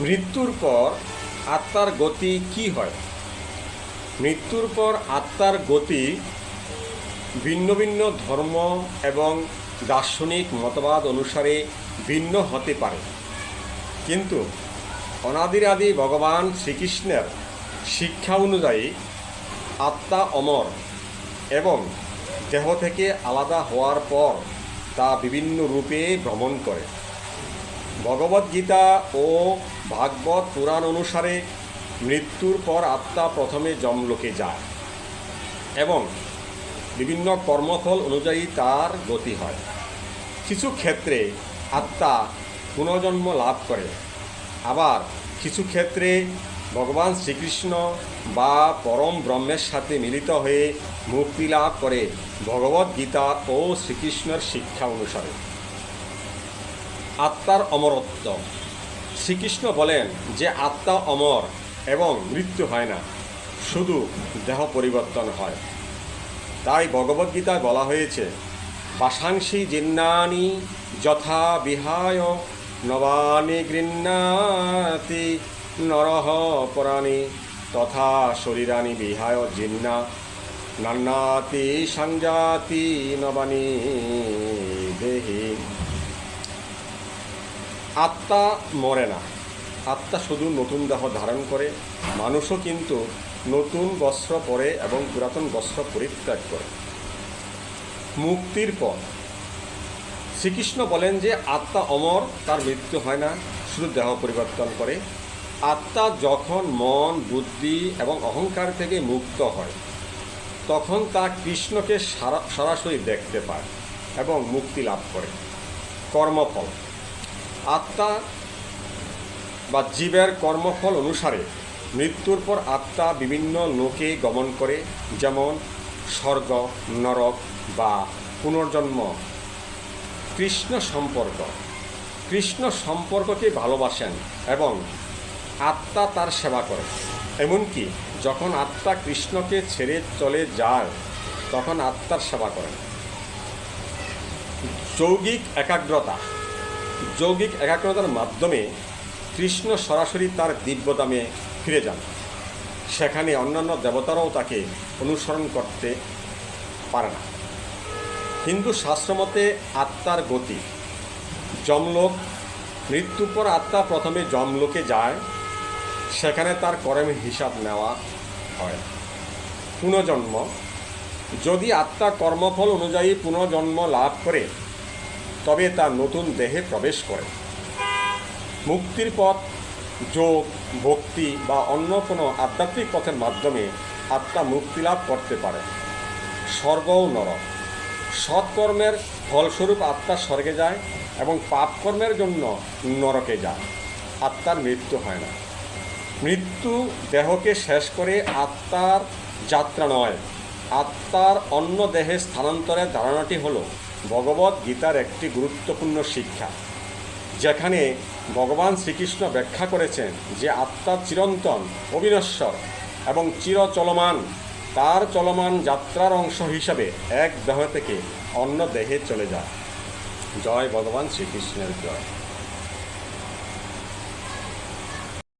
মৃত্যুর পর আত্মার গতি কি হয়? মৃত্যুর পর আত্মার গতি ভিন্ন ভিন্ন ধর্ম এবং দার্শনিক মতবাদ অনুসারে ভিন্ন হতে পারে, কিন্তু অনাদিরাদি ভগবান শ্রীকৃষ্ণের শিক্ষা অনুযায়ী আত্মা অমর এবং দেহ থেকে আলাদা হওয়ার পর তা বিভিন্ন রূপে ভ্রমণ করে। ভগবদ্গীতা ও ভাগবত পুরাণ অনুসারে মৃত্যুর পর আত্মা প্রথমে যমলোকে যায় এবং বিভিন্ন কর্মফল অনুযায়ী তার গতি হয়। কিছু ক্ষেত্রে আত্মা পুনর্জন্ম লাভ করে, আবার কিছু ক্ষেত্রে ভগবান শ্রীকৃষ্ণ বা পরম ব্রহ্মের সাথে মিলিত হয়ে মুক্তি লাভ করে ভগবদ্গীতা ও শ্রীকৃষ্ণের শিক্ষা অনুসারে। আত্মার অমরত্ব। শ্রীকৃষ্ণ বলেন যে আত্মা অমর এবং মৃত্যু হয় না, শুধু দেহ পরিবর্তন হয়। তাই ভগবদ্গীতায় বলা হয়েছে, বাসাংসি জিন্নানি যথা বিহায় নবানি গৃহ্ণাতি নরহ পরাণি তথা শরীরানি বিহায় জিন্না নান্নাতি সংজাতি নবানি দেহি। আত্মা মরে না, আত্মা শুধু নতুন দেহ ধারণ করে। মানুষও কিন্তু নতুন বস্ত্র পরে এবং পুরাতন বস্ত্র পরিত্যাগ করে। মুক্তির পর শ্রীকৃষ্ণ বলেন যে আত্মা অমর, তার মৃত্যু হয় না, শুধু দেহ পরিবর্তন করে। আত্মা যখন মন, বুদ্ধি এবং অহংকার থেকে মুক্ত হয় তখন তা কৃষ্ণকে সরাসরি দেখতে পায় এবং মুক্তি লাভ করে। কর্মফল। আত্মা বা জীবের কর্মফল অনুসারে মৃত্যুর পর আত্মা বিভিন্ন লোকে গমন করে, যেমন স্বর্গ, নরক বা পুনর্জন্ম। কৃষ্ণ সম্পর্ক। কৃষ্ণ সম্পর্ককে ভালোবাসেন এবং আত্মা তার সেবা করে। এমনকি যখন আত্মা কৃষ্ণকে ছেড়ে চলে যায় তখন আত্মার সেবা করেন। যৌগিক একাগ্রতা। যৌগিক একাগ্রতার মাধ্যমে কৃষ্ণ সরাসরি তার দিব্যধামে ফিরে যান। সেখানে অন্যান্য দেবতারাও তাকে অনুসরণ করতে পারে না। হিন্দু শাস্ত্রমতে আত্মার গতি। যমলোক। মৃত্যুর পর আত্মা প্রথমে যমলোকে যায়, সেখানে তার কর্মের হিসাব নেওয়া হয়। পুনর্জন্ম। যদি আত্মা কর্মফল অনুযায়ী পুনর্জন্ম লাভ করে তবে তা নতুন দেহে প্রবেশ করে। মুক্তির পথ। যোগ, ভক্তি বা অন্য কোনো আধ্যাত্মিক পথের মাধ্যমে আত্মা মুক্তি লাভ করতে পারে। স্বর্গ ও নরক। সৎকর্মের ফলস্বরূপ আত্মা স্বর্গে যায় এবং পাপকর্মের জন্য নরকে যায়। আত্মার মৃত্যু হয় না। মৃত্যু দেহকে শেষ করে আত্মার যাত্রা নয়, আত্মার অন্য দেহে স্থানান্তরের ধারণাটি হল ভগবদ্গীতার একটি গুরুত্বপূর্ণ শিক্ষা, যেখানে ভগবান শ্রীকৃষ্ণ ব্যাখ্যা করেছেন যে আত্মা চিরন্তন, অবিনশ্বর এবং চিরচলমান। তার চলমান যাত্রার অংশ হিসাবে এক দেহ থেকে অন্য দেহে চলে যায়। জয় ভগবান শ্রীকৃষ্ণের জয়।